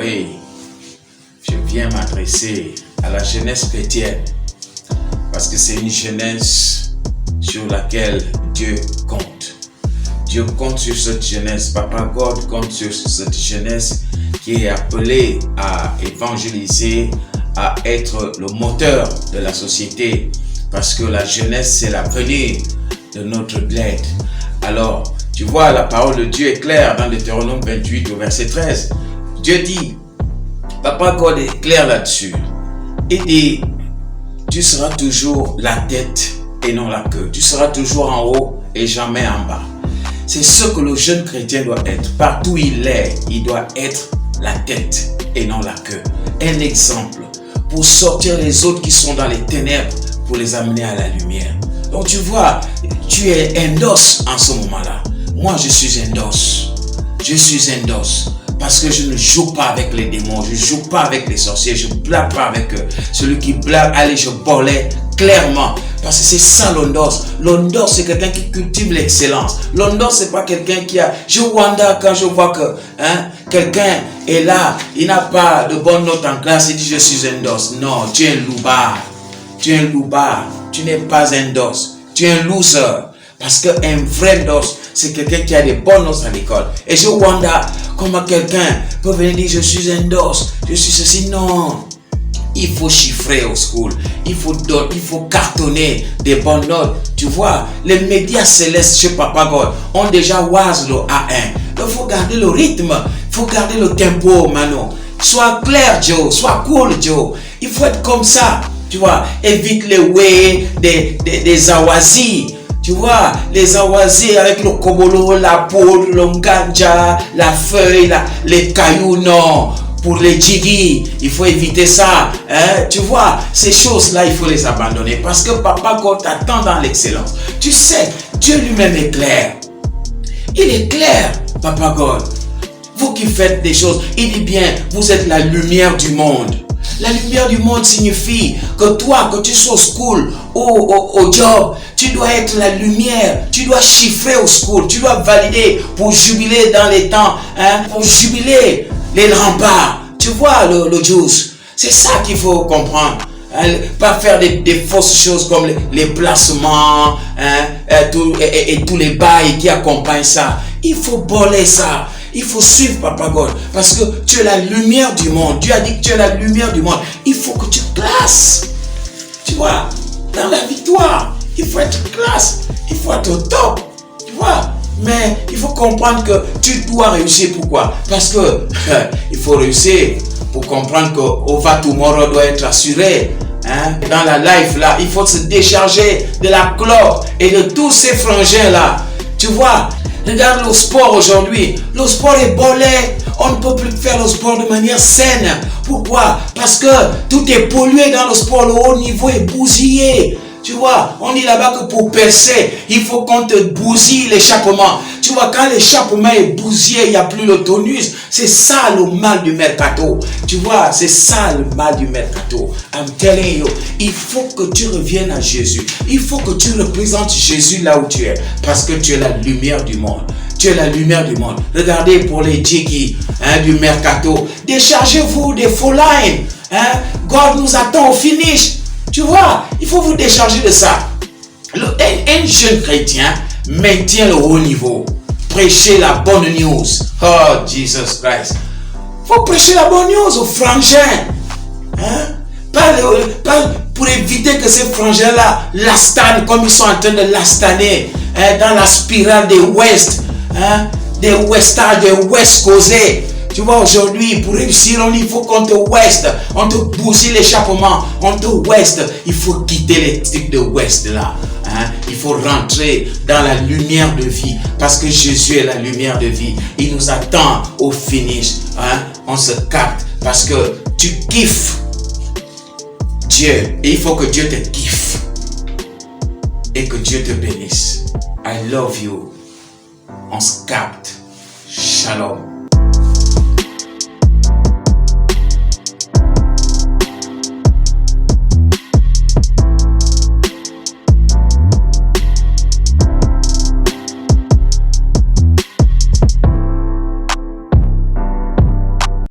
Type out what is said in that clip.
soirée, je viens m'adresser à la jeunesse chrétienne parce que c'est une jeunesse sur laquelle Dieu compte. Dieu compte sur cette jeunesse. Papa God compte sur cette jeunesse qui est appelée à évangéliser, à être le moteur de la société. Parce que la jeunesse, c'est l'avenir de notre bled. Alors, tu vois, la parole de Dieu est claire dans Deutéronome 28 au verset 13. Dieu dit, Papa God est clair là-dessus. Il dit, tu seras toujours la tête et non la queue. Tu seras toujours en haut et jamais en bas. C'est ce que le jeune chrétien doit être. Partout où il est, il doit être la tête et non la queue. Un exemple pour sortir les autres qui sont dans les ténèbres, pour les amener à la lumière. Donc tu vois, tu es endos en ce moment-là. Moi, je suis endos. Je suis endos. Parce que je ne joue pas avec les démons, je ne joue pas avec les sorciers, je ne blague pas avec eux. Celui qui blague, allez, je bolais clairement. Parce que c'est ça l'ondos. L'ondos, c'est quelqu'un qui cultive l'excellence. L'ondos, c'est pas quelqu'un qui a... Je wonder quand je vois que quelqu'un est là, il n'a pas de bonne note en classe, il dit je suis endos. Non, tu es un loupard. Tu es un loupard. Tu n'es pas endos. Tu es un loser. Parce qu'un vrai endos, c'est quelqu'un qui a des bonnes notes à l'école. Et je wonder comment quelqu'un peut venir dire je suis endos, je suis ceci. Non. Il faut chiffrer au school. Il faut cartonner des bonnes notes. Tu vois, les médias célestes chez Papa God ont déjà oise le A1. Il faut garder le rythme. Il faut garder le tempo, Mano. Sois clair, Joe. Sois cool, Joe. Il faut être comme ça. Tu vois, évite les way des awazis. Tu vois, les awazis avec le kobolo, la poudre, le nganja, la feuille, les cailloux, non. Pour les jiggy, il faut éviter ça. Tu vois, ces choses-là, il faut les abandonner. Parce que Papa God t'attend dans l'excellence. Tu sais, Dieu lui-même est clair. Il est clair, Papa God. Vous qui faites des choses, il dit bien, vous êtes la lumière du monde. La lumière du monde signifie que toi, que tu sois au school, au job, tu dois être la lumière. Tu dois chiffrer au school. Tu dois valider pour jubiler dans les temps. Pour jubiler les remparts. Tu vois le juice. C'est ça qu'il faut comprendre. Pas faire des fausses choses comme les placements et tous les bails qui accompagnent ça. Il faut boler ça. Il faut suivre Papa God parce que tu es la lumière du monde. Dieu a dit que tu es la lumière du monde. Il faut que tu classes. Tu vois, dans la victoire, il faut être classe. Il faut être au top. Tu vois, mais il faut comprendre que tu dois réussir. Pourquoi? Parce que il faut réussir pour comprendre que Over Tomorrow doit être assuré. Dans la life là, il faut se décharger de la clope et de tous ces frangins là. Tu vois, regarde le sport aujourd'hui. Le sport est bolé. On ne peut plus faire le sport de manière saine. Pourquoi? Parce que tout est pollué dans le sport. Le haut niveau est bousillé. Tu vois, on dit là-bas que pour percer, il faut qu'on te bousille l'échappement. Tu vois, quand l'échappement est bousillé, il n'y a plus le tonus. C'est ça le mal du mercato. Tu vois, c'est ça le mal du mercato. I'm telling you, il faut que tu reviennes à Jésus. Il faut que tu représentes Jésus là où tu es. Parce que tu es la lumière du monde. Tu es la lumière du monde. Regardez pour les jiggy du mercato. Déchargez-vous des faux lines. God nous attend au finish. Tu vois, il faut vous décharger de ça. Un jeune chrétien maintient le haut niveau. Prêchez la bonne news. Oh, Jesus Christ. Il faut prêcher la bonne news aux frangins. Pas pour éviter que ces frangins-là lastanent comme ils sont en train de lastaner dans la spirale des West. Des Westards, des West causés. Tu vois, aujourd'hui, pour réussir, il faut qu'on te West. On te bousille l'échappement. On te West. Il faut quitter les sticks de West là. Il faut rentrer dans la lumière de vie. Parce que Jésus est la lumière de vie. Il nous attend au finish. On se capte. Parce que tu kiffes Dieu. Et il faut que Dieu te kiffe. Et que Dieu te bénisse. I love you. On se capte. Shalom.